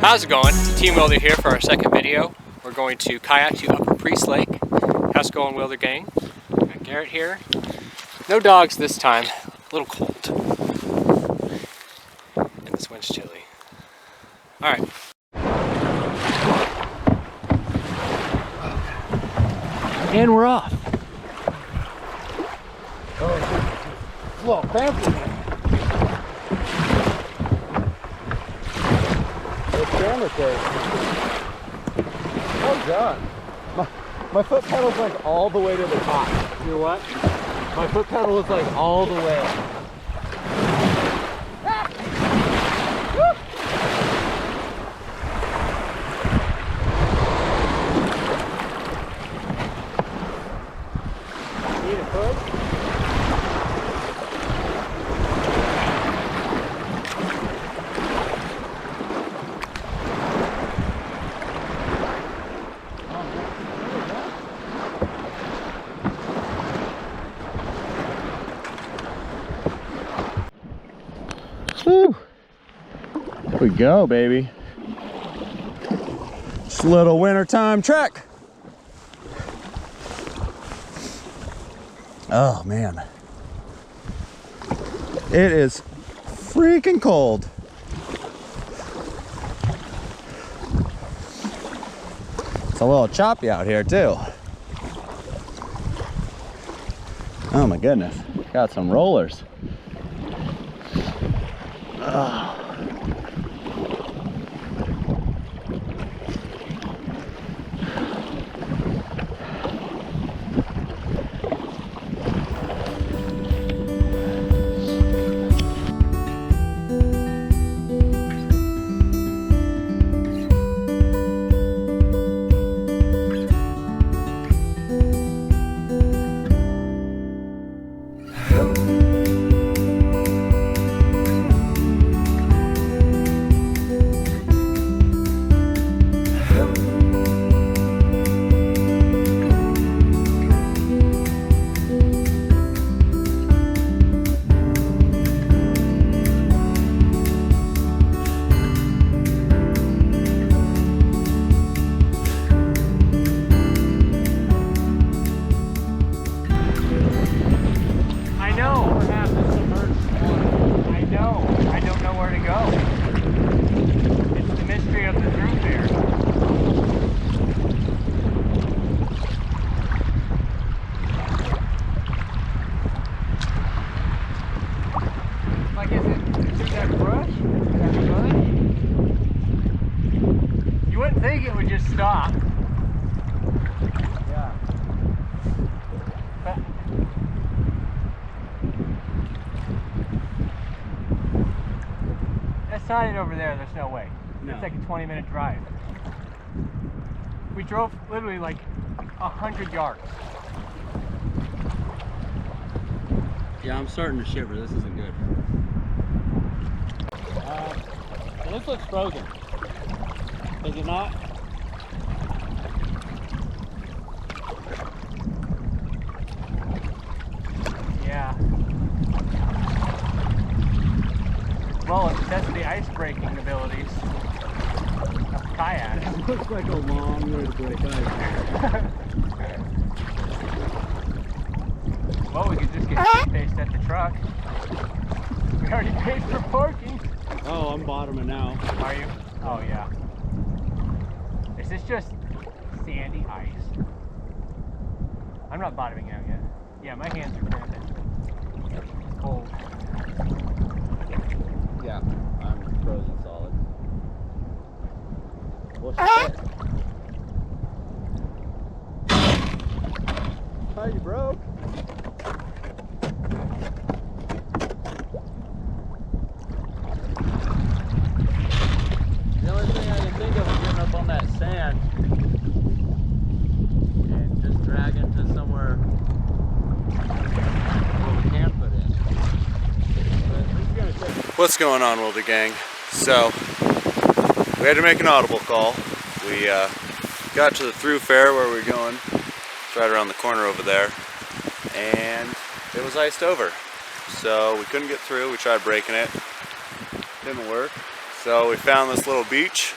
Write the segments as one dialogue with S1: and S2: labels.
S1: How's it going? Team Willder here for our second video. We're going to kayak to Upper Priest Lake. How's it going, Willder gang? Got Garrett here. No dogs this time. A little cold. And this wind's chilly. Alright. And we're off.
S2: Oh, it's a little fancy. It's camera case. Oh god. My foot pedal's like all the way to the top.
S1: Your what?
S2: My foot pedal is like all the way. Need a push?
S3: Woo. There we go, baby. Just a little wintertime trek. Oh man, it is freaking cold. It's a little choppy out here too. Oh my goodness, got some rollers. Oh.
S1: It would just stop.
S2: Yeah.
S1: But that sign over there's no way.
S2: No.
S1: It's like a 20-minute drive. We drove literally like 100 yards.
S2: Yeah, I'm starting to shiver. This isn't good. This looks frozen. Is it not?
S1: Yeah. Well, it tests the ice breaking abilities of kayak.
S2: It looks like a long way to break ice.
S1: Well, we could just get toothpaste at the truck. We already paid for parking.
S2: Oh, I'm bottoming now.
S1: Are you? Oh, yeah. Is this just sandy ice? I'm not bottoming out yet. Yeah, my hands are cramping. It's cold.
S2: Yeah, I'm frozen solid. What's that? How you broke? The only thing I can think of is getting up on that sand and just dragging to somewhere where we can put in. But it's gonna take.
S3: What's going on, Willder gang? So, we had to make an audible call. We got to the thoroughfare where we were going. It's right around the corner over there. And it was iced over. So we couldn't get through. We tried breaking it. Didn't work. So we found this little beach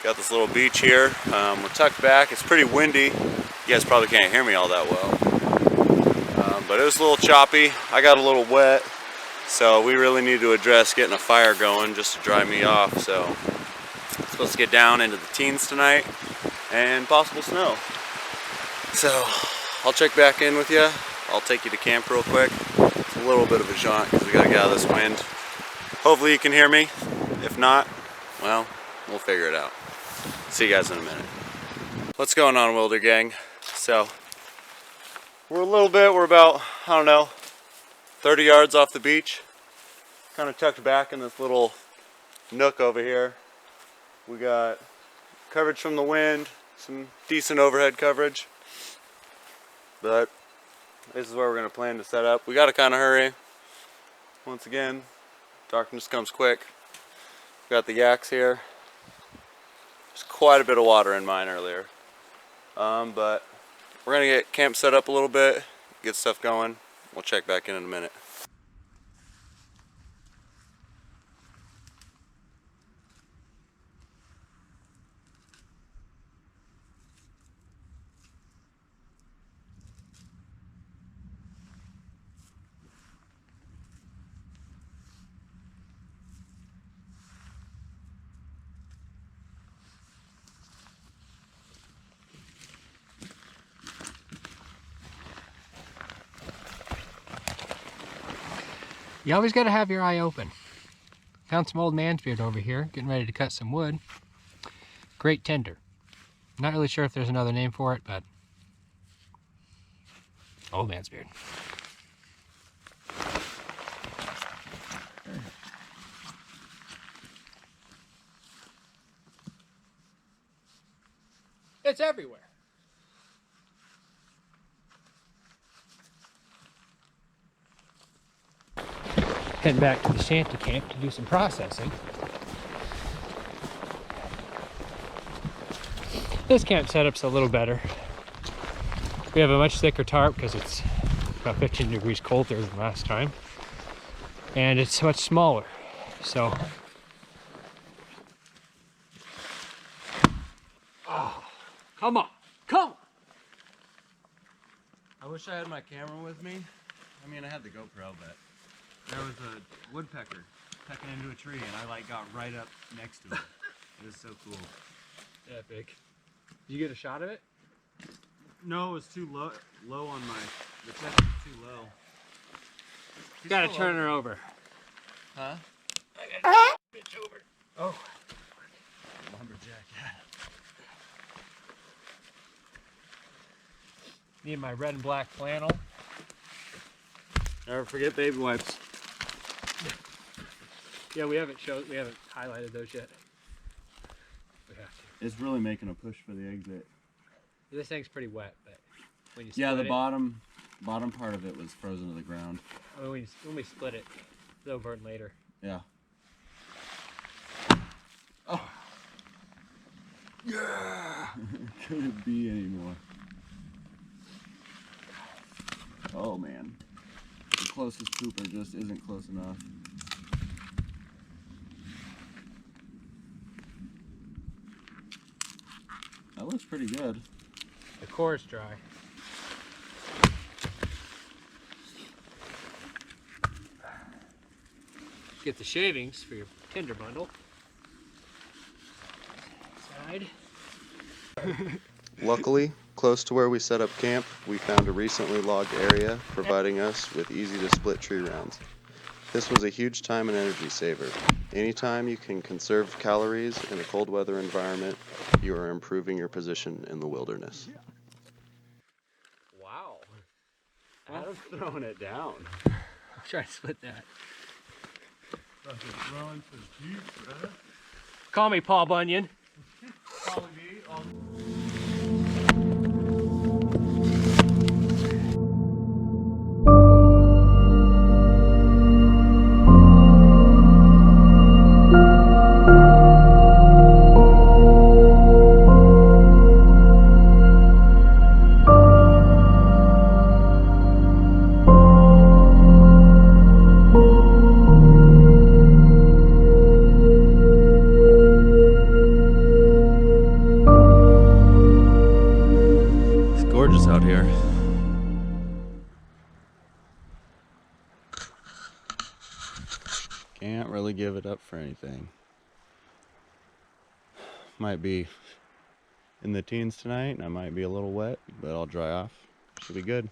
S3: Got this little beach here. We're tucked back. It's pretty windy. You guys probably can't hear me all that well. But it was a little choppy. I got a little wet. So we really need to address getting a fire going just to dry me off. So I'm supposed to get down into the teens tonight and possible snow. So I'll check back in with you. I'll take you to camp real quick. It's a little bit of a jaunt because we gotta get out of this wind. Hopefully you can hear me. If not, well, we'll figure it out. See you guys in a minute. What's going on, Willder gang? So we're about, I don't know, 30 yards off the beach. Kind of tucked back in this little nook over here. We got coverage from the wind, some decent overhead coverage. But this is where we're going to plan to set up. We got to kind of hurry. Once again, darkness comes quick. We got the yaks here. There's quite a bit of water in mine earlier. But we're going to get camp set up a little bit, get stuff going. We'll check back in a minute.
S1: You always got to have your eye open. Found some old man's beard over here, getting ready to cut some wood. Great tinder. Not really sure if there's another name for it, but old man's beard. It's everywhere. Heading back to the shanty camp to do some processing. This camp setup's a little better. We have a much thicker tarp because it's about 15 degrees colder than last time. And it's much smaller. So, oh, come on, come on!
S3: I wish I had my camera with me. I mean, I had the GoPro, but there was a woodpecker pecking into a tree, and I like got right up next to it. It was so cool.
S1: Epic. Did you get a shot of it?
S3: No, it was too low on my. The check was too low.
S1: You gotta turn her over.
S3: Huh?
S1: I gotta bitch over. Oh.
S3: Lumberjack.
S1: Need my red and black flannel.
S3: Never forget baby wipes.
S1: Yeah, we haven't highlighted those yet. We have to.
S3: It's really making a push for the exit.
S1: This thing's pretty wet, but when you split
S3: yeah, the
S1: it,
S3: bottom part of it was frozen to the ground.
S1: When we split it, they'll burn later.
S3: Yeah. Oh. Yeah. Couldn't be anymore. Oh man. The closest pooper just isn't close enough. That looks pretty good.
S1: The core is dry. Get the shavings for your tinder bundle. Side.
S4: Luckily, close to where we set up camp, we found a recently logged area, providing us with easy to split tree rounds. This was a huge time and energy saver. Anytime you can conserve calories in a cold weather environment, you are improving your position in the wilderness.
S1: Wow.
S3: Adam's throwing it down.
S1: I'm trying to split that. Call me Paul Bunyan.
S4: give it up for anything. Might be in the teens tonight, and I might be a little wet, but I'll dry off. Should be good.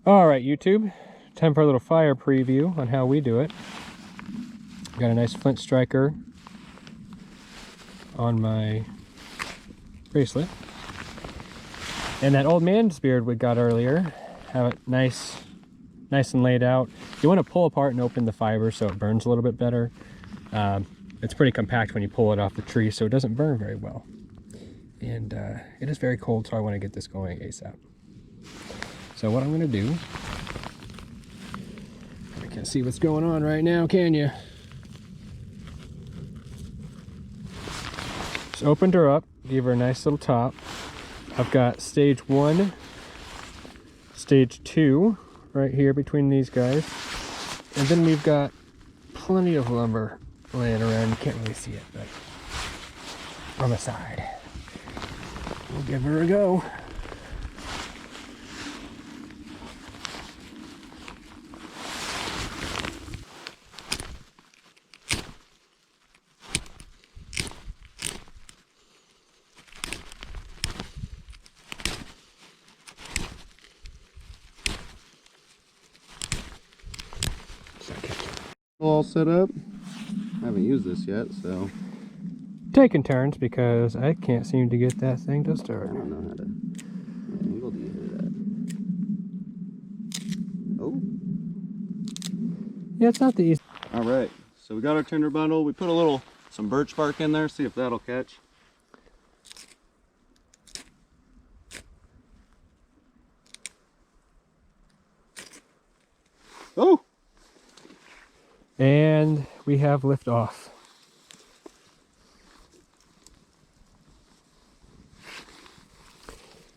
S1: Alright YouTube, time for a little fire preview on how we do it. Got a nice flint striker on my bracelet. And that old man's beard we got earlier, have it nice and laid out. You want to pull apart and open the fiber so it burns a little bit better. It's pretty compact when you pull it off the tree, so it doesn't burn very well. And it is very cold, so I want to get this going ASAP. So what I'm going to do, I can't see what's going on right now, can you? Just opened her up, gave her a nice little top. I've got stage 1, stage 2 right here between these guys. And then we've got plenty of lumber laying around. You can't really see it, but on the side. We'll give her a go.
S4: All set up. I haven't used this yet, so
S1: Taking turns because I can't seem to get that thing to
S4: I
S1: start.
S4: don't know how to. What angle do you hit it at? Oh.
S1: Yeah, it's not the easy.
S4: All right. So we got our tinder bundle. We put some birch bark in there. See if that'll catch. Oh.
S1: And we have lift off.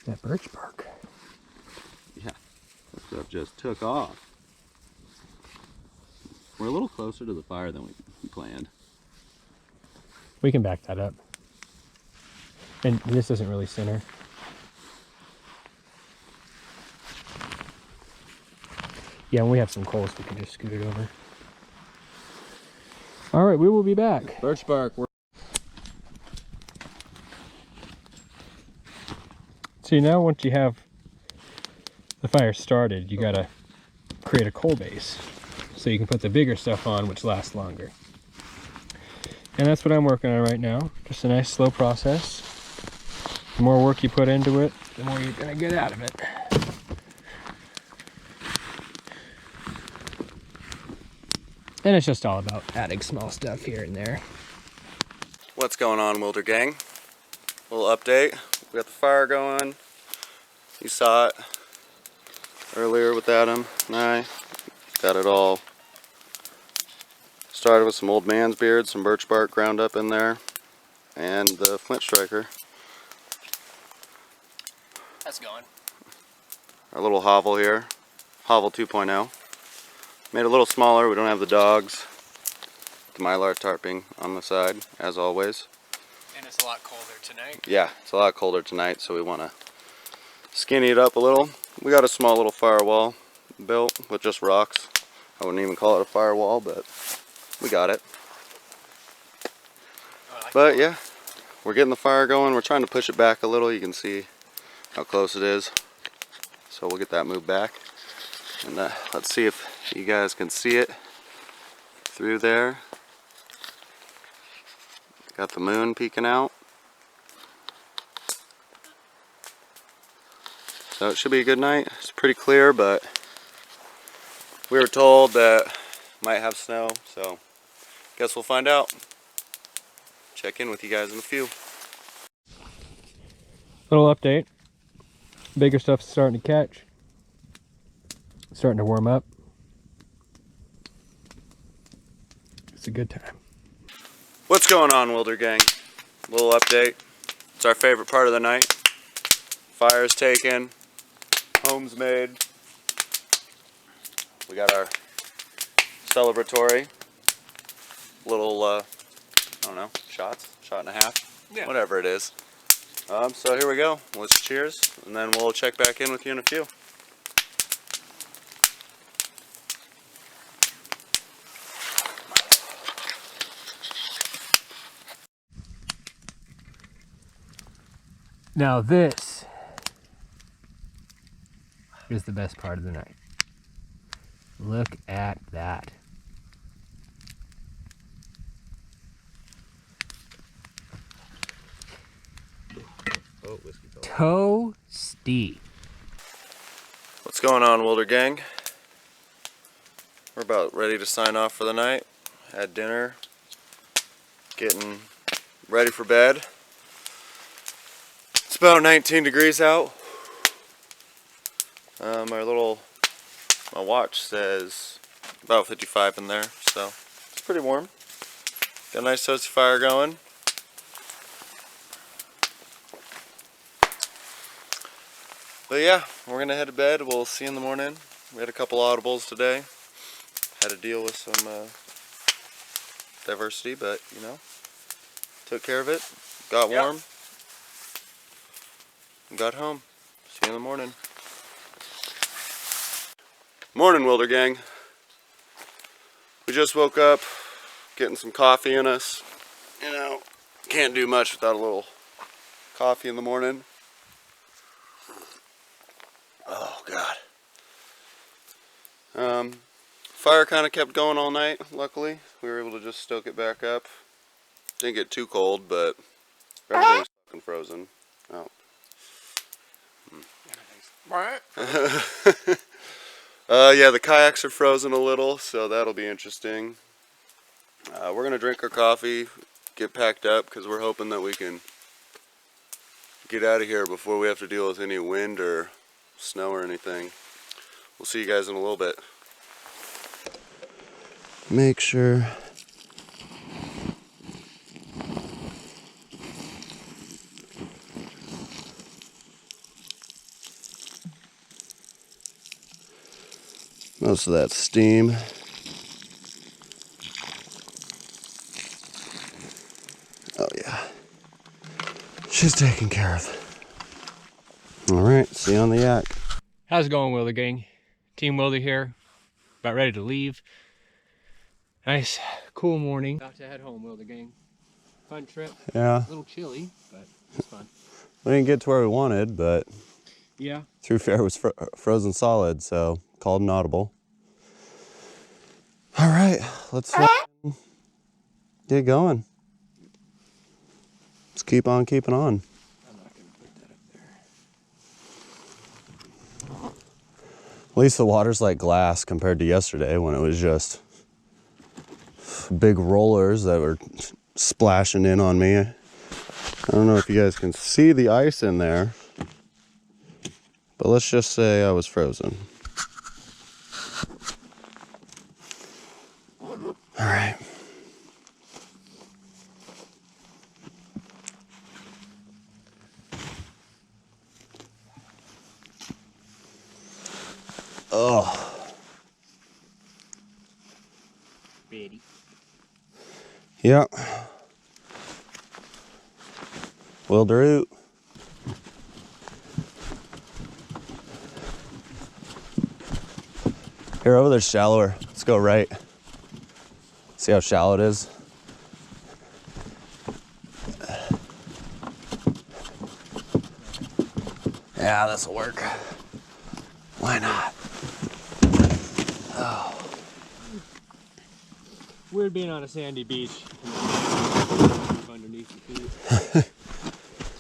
S1: That birch bark.
S4: Yeah. That stuff just took off. We're a little closer to the fire than we planned.
S1: We can back that up. And this isn't really center. Yeah, and we have some coals, we can just scoot it over. All right, we will be back.
S4: Birch bark.
S1: See, now once you have the fire started, you gotta create a coal base so you can put the bigger stuff on, which lasts longer. And that's what I'm working on right now. Just a nice slow process. The more work you put into it, the more you're gonna get out of it. And it's just all about adding small stuff here and there.
S3: What's going on, Willder gang? Little update. We got the fire going. You saw it earlier with Adam and I. Got it all started with some old man's beard, some birch bark ground up in there, and the flint striker.
S1: That's going.
S3: Our little hovel here, hovel 2.0. Made it a little smaller. We don't have the dogs. The mylar tarping on the side, as always.
S1: And it's a lot colder tonight.
S3: Yeah, it's a lot colder tonight, so we want to skinny it up a little. We got a small little firewall built with just rocks. I wouldn't even call it a firewall, but we got it. But yeah, we're getting the fire going. We're trying to push it back a little. You can see how close it is. So we'll get that moved back. And let's see if you guys can see it through there. Got the moon peeking out. So it should be a good night. It's pretty clear, but we were told that might have snow, so guess we'll find out. Check in with you guys in a few.
S1: Little update. Bigger stuff's starting to catch. It's starting to warm up. It's a good time.
S3: What's going on, Willder gang? Little update. It's our favorite part of the night. Fire's taken. Home's made. We got our celebratory little, I don't know, shot and a half,
S1: Yeah.
S3: whatever it is. So here we go. Let's cheers, and then we'll check back in with you in a few.
S1: Now this is the best part of the night. Look at that.
S3: Oh, whiskey fell.
S1: Toasty.
S3: What's going on, Willder gang? We're about ready to sign off for the night. Had dinner, getting ready for bed. It's about 19 degrees out. My watch says about 55 in there, so it's pretty warm. Got a nice toasty fire going. But yeah, we're gonna head to bed. We'll see you in the morning. We had a couple audibles today. Had to deal with some diversity, but you know, took care of it. Got warm. And got home. See you in the morning. Morning, Willder gang. We just woke up, getting some coffee in us. You know, can't do much without a little coffee in the morning. Oh God. Fire kind of kept going all night. Luckily, we were able to just stoke it back up. Didn't get too cold, but everything's fucking frozen. Oh. Yeah, the kayaks are frozen a little, so that'll be interesting. We're gonna drink our coffee, get packed up, because we're hoping that we can get out of here before we have to deal with any wind or snow or anything. We'll see you guys in a little bit.
S4: Make sure most of that steam. Oh yeah, she's taken care of. All right, see you on the yak.
S1: How's it going, Willder gang? Team Willder here. About ready to leave. Nice, cool morning. About to head home, Willder gang. Fun trip.
S4: Yeah.
S1: A little chilly, but it's fun.
S4: We didn't get to where we wanted, but
S1: Yeah.
S4: thoroughfare was frozen solid, so called an audible. All right, let's get going. Let's keep on keeping on.
S1: I'm not gonna put that up there.
S4: At least the water's like glass compared to yesterday when it was just big rollers that were splashing in on me. I don't know if you guys can see the ice in there, but let's just say I was frozen. All right. Oh.
S1: Ready.
S4: Yeah. Willder out. Here, over there's shallower. Let's go right. See how shallow it is? Yeah, this'll work. Why not? Oh.
S1: Weird being on a sandy beach. Underneath your feet.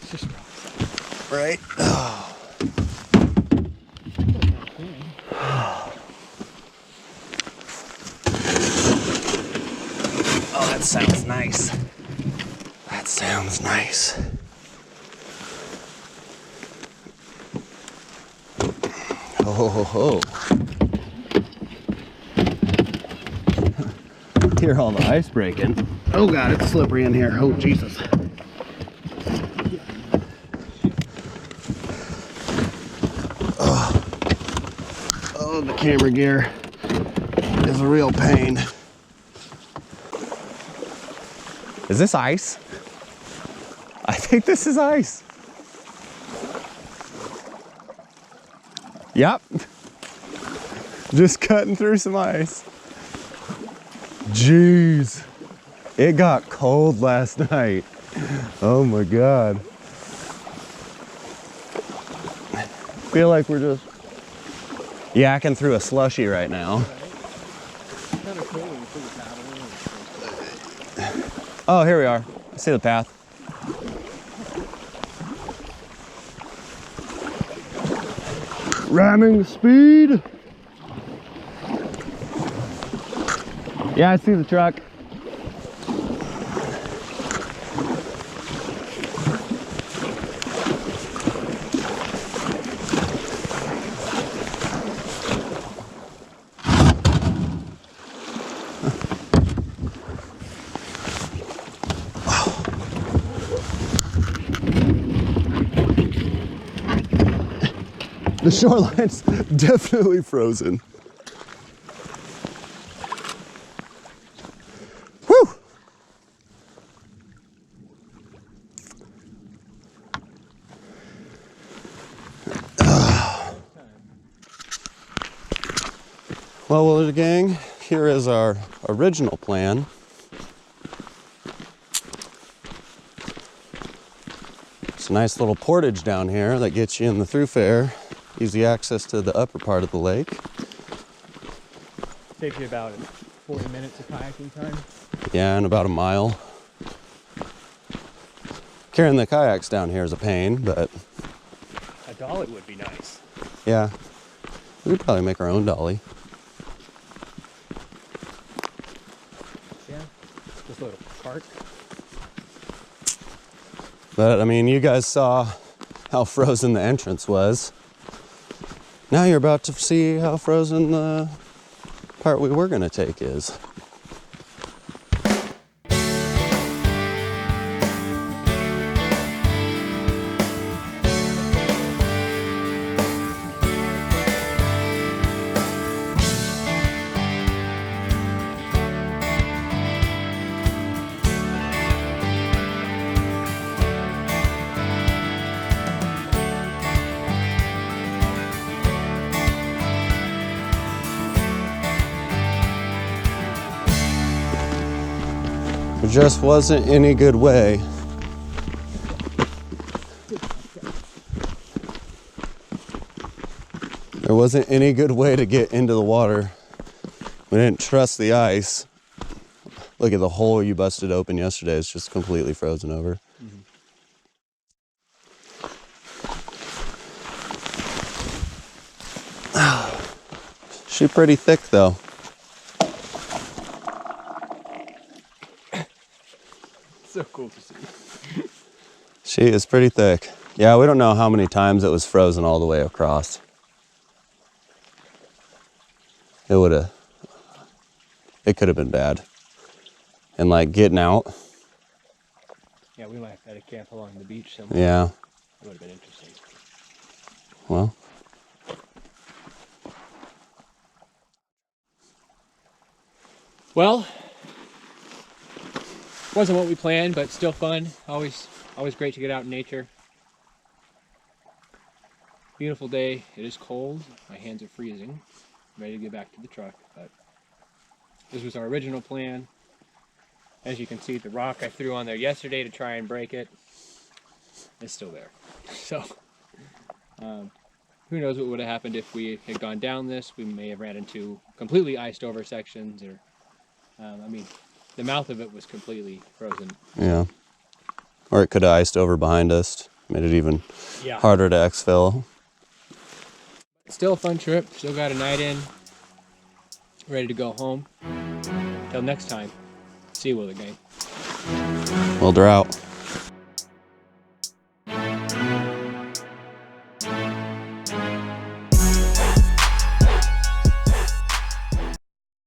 S1: It's just rocks.
S4: Right? Oh. Oh, that sounds nice. That sounds nice. Oh, ho, ho. Hear all the ice breaking. Oh God, it's slippery in here. Oh Jesus. Oh, the camera gear is a real pain. Is this ice? I think this is ice. Yep. Just cutting through some ice. Jeez. It got cold last night. Oh my God. Feel like we're just yakking through a slushy right now. Oh, here we are. I see the path. Ramming speed. Yeah, I see the truck. The shoreline's definitely frozen. Whew! Well, Willder gang, here is our original plan. It's a nice little portage down here that gets you in the thoroughfare. Easy access to the upper part of the lake.
S1: Takes you about 40 minutes of kayaking time.
S4: Yeah, and about a mile. Carrying the kayaks down here is a pain, but
S1: A dolly would be nice.
S4: yeah, we could probably make our own dolly.
S1: Yeah, just a little cart.
S4: But I mean, you guys saw how frozen the entrance was. Now you're about to see how frozen the part we were gonna take is. There just wasn't any good way. There wasn't any good way to get into the water. We didn't trust the ice. Look at the hole you busted open yesterday. It's just completely frozen over. She's pretty thick though.
S1: So cool to see.
S4: She is pretty thick. Yeah, we don't know how many times it was frozen all the way across. It could have been bad. And like getting out.
S1: Yeah, we might have had a camp along the beach somewhere.
S4: Yeah.
S1: It would have been interesting.
S4: Well.
S1: Well, wasn't what we planned, but still fun. Always great to get out in nature. Beautiful day. It is cold. My hands are freezing. I'm ready to get back to the truck, but this was our original plan. As you can see, the rock I threw on there yesterday to try and break it is still there. So, who knows what would have happened if we had gone down this. We may have ran into completely iced over sections, or, I mean, the mouth of it was completely frozen.
S4: Yeah. Or it could have iced over behind us. Made it even harder to exfil.
S1: Still a fun trip. Still got a night in. Ready to go home. Till next time. See you, Willder gang.
S4: Willder out.